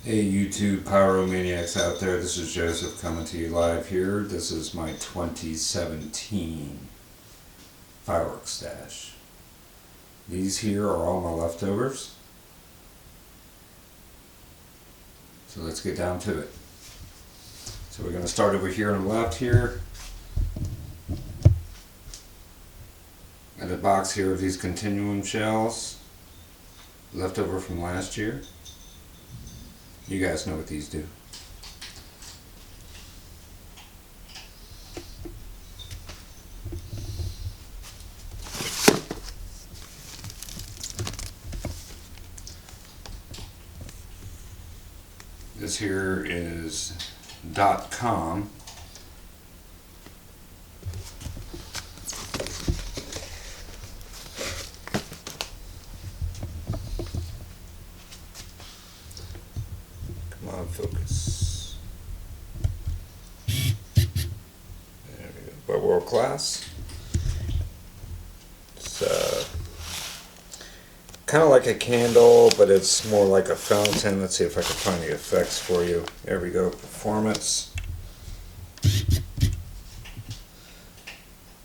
Hey YouTube pyromaniacs out there, this is Joseph coming to you live here. This is my 2017 fireworks stash. These here are all my leftovers. So let's get down to it. So we're going to start over here on the left here. Got a box here of these continuum shells left over from last year. You guys know what these do. This here is .com. Come on, focus. There we go. But world class. It's kind of like a candle, but it's more like a fountain. Let's see if I can find the effects for you. There we go. Performance.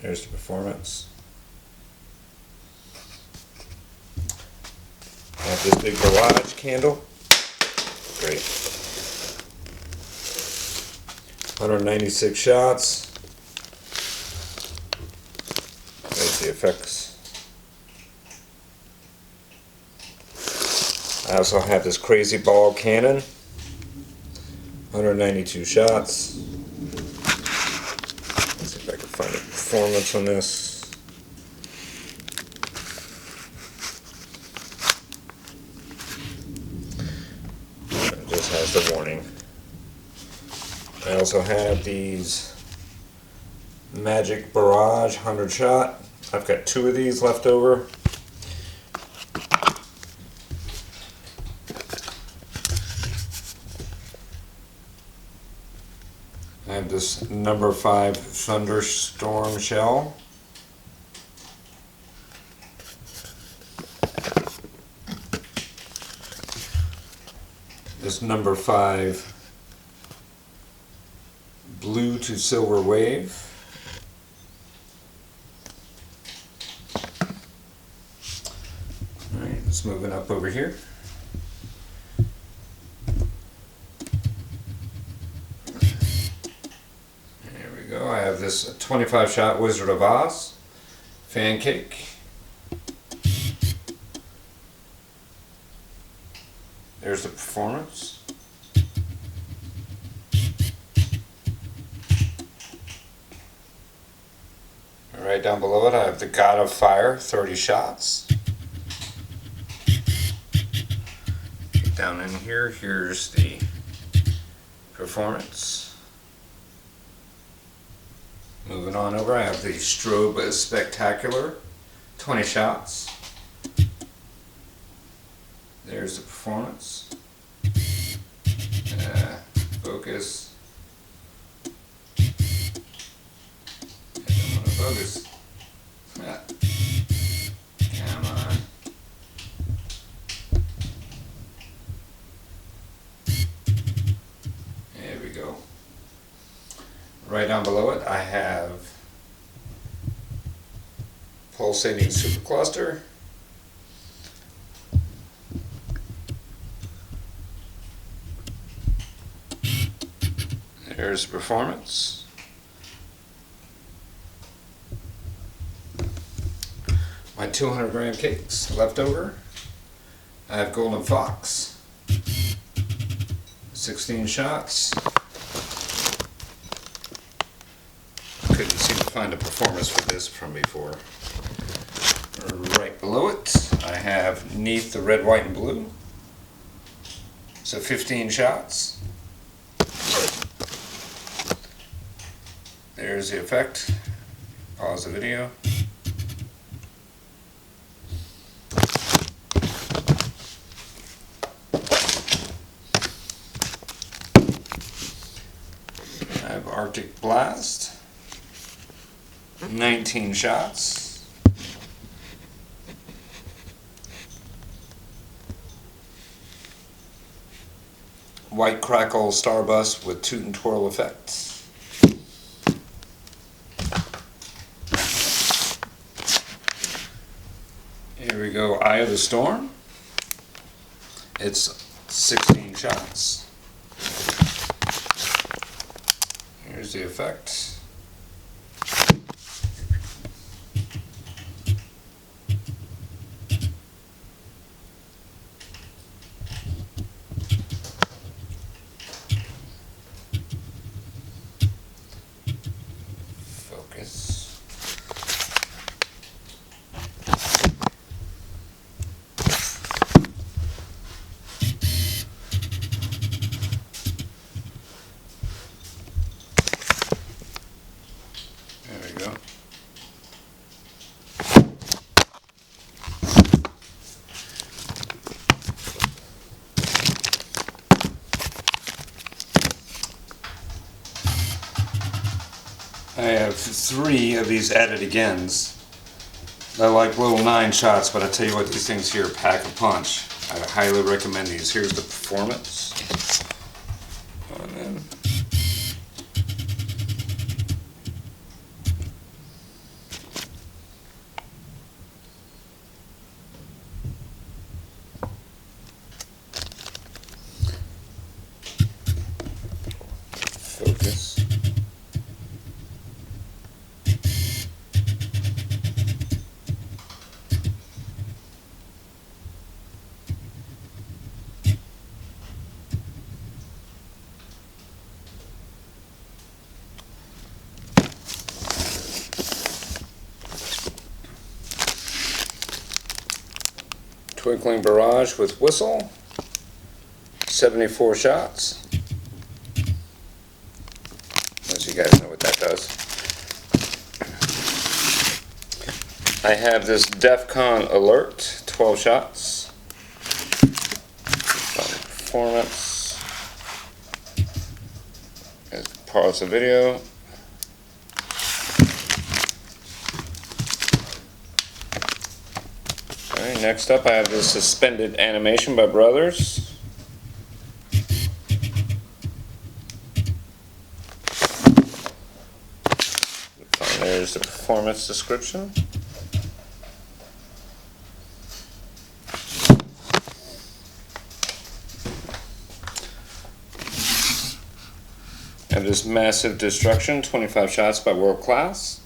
There's the performance. I have this big barrage candle. Great. 196 shots. There's the effects. I also have this crazy ball cannon. 192 shots. Let's see if I can find a performance on this. It just has the warning. I also have these Magic Barrage 100 shot. I've got 2 of these left over. I have this number 5 Thunderstorm shell. This number 5 Blue to Silver Wave. Alright, let's move it up over here. I have this 25 shot Wizard of Oz fan cake. There's the performance. Right down below it I have the God of Fire 30 shots. Get down in here, here's the performance. Moving on over, I have the Strobe Spectacular, 20 shots. There's the performance. Focus. I don't want to focus. Come on. There we go. Right down below it, I have Pulsating Supercluster. There's performance. My 200 gram cakes left over. I have Golden Fox. 16 shots. Couldn't seem to find a performance for this from before. Right below it, I have Neath the Red, White, and Blue. So 15 shots. There's the effect. Pause the video. I have Arctic Blast. 19 shots. white crackle starburst with toot and twirl effect. Here we go, Eye of the Storm. It's 16 shots. Here's the effect. Focus. There we go. I have 3 of these added agains. They're like little 9 shots, but I tell you what, these things here pack a punch. I highly recommend these. Here's the performance. And then focus. Twinkling Barrage with Whistle, 74 shots. Unless you guys know what that does. I have this DEFCON Alert, 12 shots. Performance. Pause the video. Alright, next up I have this Suspended Animation by Brothers. There's the performance description. I have this Massive Destruction, 25 shots by World Class.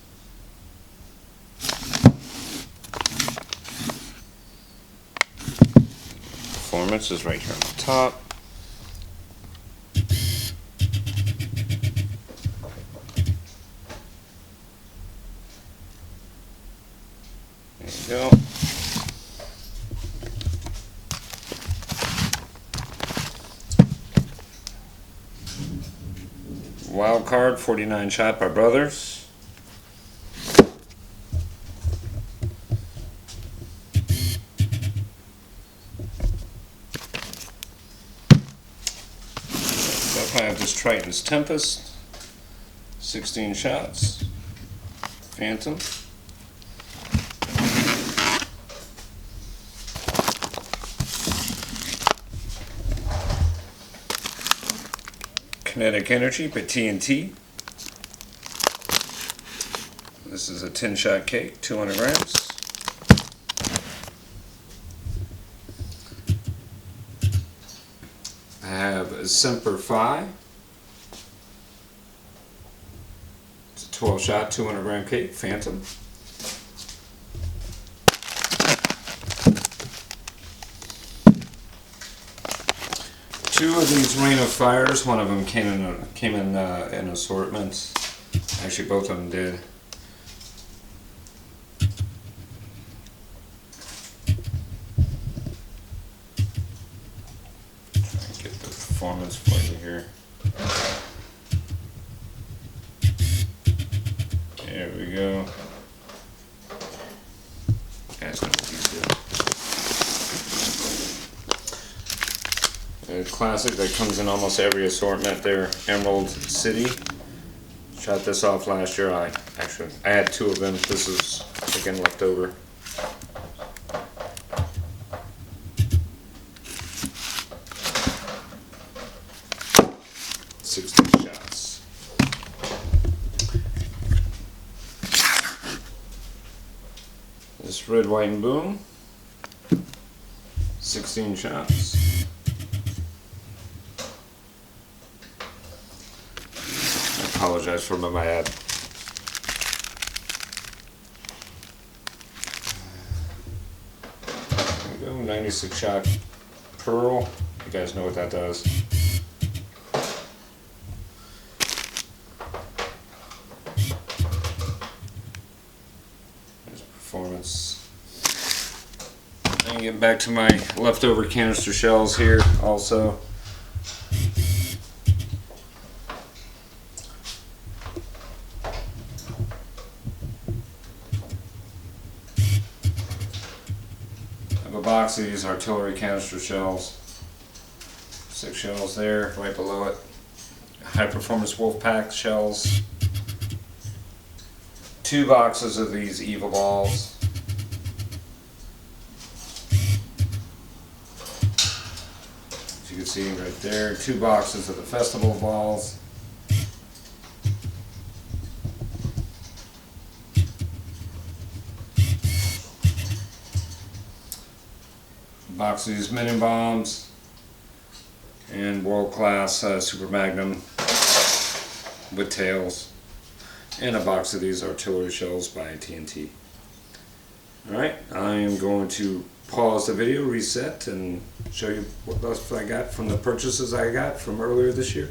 Performance is right here on the top. There you go. Wild Card, 49 shot by Brothers. I have this Triton's Tempest, 16 shots. Phantom. Kinetic Energy by TNT. This is a 10-shot cake, 200 grams. I have a Semper Fi. It's a 12-shot, 200-gram cake, Phantom. Two of these Rain of Fires. One of them came in assortment. Actually, both of them did. Try and get the performance for you here. There we go. That's gonna be good. A classic that comes in almost every assortment there, Emerald City. Shot this off last year. I had 2 of them. This is again left over. It's red, white, and boom. 16 shots. I apologize for my bad. There we go, 96 shot pearl. You guys know what that does. There's performance. And get back to my leftover canister shells here also. I have a box of these artillery canister shells. 6 shells there, right below it. High performance Wolfpack shells. 2 boxes of these Eva balls. As you can see right there, 2 boxes of the festival balls. Box of these mini bombs. And world class Super Magnum with tails, and a box of these artillery shells by TNT. Alright, I am going to pause the video, reset, and show you what else I got from the purchases I got from earlier this year.